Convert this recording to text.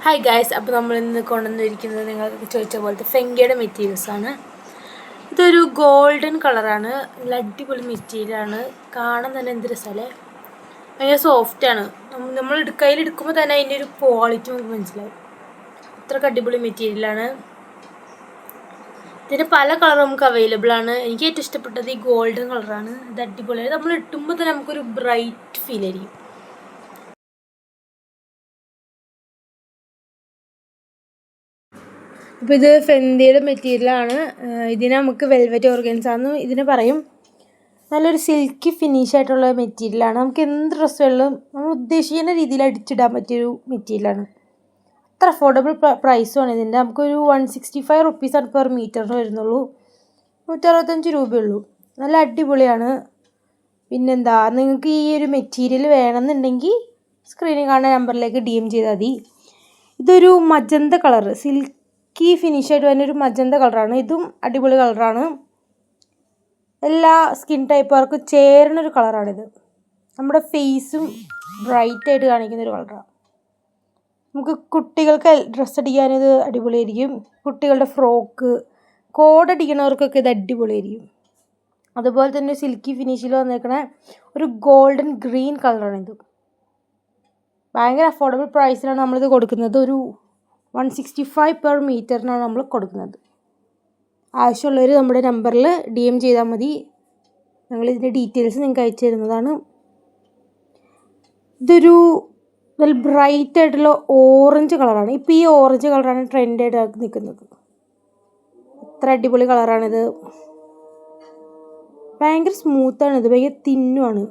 Hi guys, അപ്പോൾ നമ്മൾ ഇന്ന് കൊണ്ടുവന്നിരിക്കുന്നത് നിങ്ങൾക്ക് ചോദിച്ച പോലത്തെ ഫെങ്കിയുടെ മെറ്റീരിയൽസാണ്. ഇതൊരു ഗോൾഡൻ കളറാണ്, നല്ല അടിപൊളി മെറ്റീരിയലാണ്. കാണാൻ തന്നെ എന്ത് രസമല്ലേ, ഭയങ്കര സോഫ്റ്റാണ്. നമ്മൾ കയ്യിലെടുക്കുമ്പോൾ തന്നെ അതിൻ്റെ ഒരു ക്വാളിറ്റി നമുക്ക് മനസ്സിലാവും. അത്രയ്ക്ക് അടിപൊളി മെറ്റീരിയലാണ്. ഇതിന് പല കളർ നമുക്ക് അവൈലബിൾ ആണ്. എനിക്ക് ഏറ്റവും ഇഷ്ടപ്പെട്ടത് ഈ ഗോൾഡൻ കളറാണ്. ഇത് അടിപൊളിയാണ്. നമ്മൾ ഇട്ടുമ്പോൾ തന്നെ നമുക്കൊരു ബ്രൈറ്റ് ഫീൽ ആയിരിക്കും. അപ്പോൾ ഇത് ഫെന്തിയുടെ മെറ്റീരിയലാണ്. ഇതിനെ നമുക്ക് വെൽവെറ്റ് ഓർഗൻസാന്ന് ഇതിനെ പറയും. നല്ലൊരു സിൽക്കി ഫിനിഷ് ആയിട്ടുള്ള മെറ്റീരിയലാണ്. നമുക്ക് എന്ത് ഡ്രസ്സ് വേണമെങ്കിലും നമ്മൾ ഉദ്ദേശിക്കുന്ന രീതിയിൽ അടിച്ചിടാൻ പറ്റിയൊരു മെറ്റീരിയലാണ്. അത്ര അഫോർഡബിൾ പ്രൈസുമാണ് ഇതിൻ്റെ. നമുക്കൊരു 165 റുപ്പീസാണ് പെർ മീറ്ററിന് വരുന്നുള്ളൂ. 165 രൂപയുള്ളൂ. നല്ല അടിപൊളിയാണ്. പിന്നെന്താ, നിങ്ങൾക്ക് ഈ ഒരു മെറ്റീരിയൽ വേണമെന്നുണ്ടെങ്കിൽ സ്ക്രീനിൽ കാണുന്ന നമ്പറിലേക്ക് DM ചെയ്താൽ മതി. ഇതൊരു മജന്ത കളർ, സിൽക്കി ഫിനിഷായിട്ട് വരുന്ന ഒരു മജന്ത കളറാണ്. ഇതും അടിപൊളി കളറാണ്. എല്ലാ സ്കിൻ ടൈപ്പുകാർക്കും ചേരുന്നൊരു കളറാണിത്. നമ്മുടെ ഫേസും ബ്രൈറ്റായിട്ട് കാണിക്കുന്നൊരു കളറാണ്. നമുക്ക് കുട്ടികൾക്ക് ഡ്രസ്സ് അടിക്കാൻ ഇത് അടിപൊളിയായിരിക്കും. കുട്ടികളുടെ ഫ്രോക്ക്, കോഡ് അടിക്കുന്നവർക്കൊക്കെ ഇത് അടിപൊളിയായിരിക്കും. അതുപോലെ തന്നെ സിൽക്കി ഫിനിഷിൽ വന്നേക്കണ ഒരു ഗോൾഡൻ ഗ്രീൻ കളറാണിത്. ഭയങ്കര അഫോർഡബിൾ പ്രൈസിലാണ് നമ്മളിത് കൊടുക്കുന്നത്. ഒരു 165 പെർ മീറ്ററിനാണ് നമ്മൾ കൊടുക്കുന്നത്. ആവശ്യമുള്ളവർ നമ്മുടെ നമ്പറിൽ DM ചെയ്താൽ മതി. ഞങ്ങളിതിൻ്റെ ഡീറ്റെയിൽസ് നിങ്ങൾക്ക് അയച്ചു തരുന്നതാണ്. ഇതൊരു നല്ല ബ്രൈറ്റ് ആയിട്ടുള്ള ഓറഞ്ച് കളറാണ്. ഇപ്പോൾ ഈ ഓറഞ്ച് കളറാണ് ട്രെൻഡായിട്ട് നിൽക്കുന്നത്. അത്ര അടിപൊളി കളറാണിത്. ഭയങ്കര സ്മൂത്താണിത്, ഭയങ്കര തിന്നുമാണ്.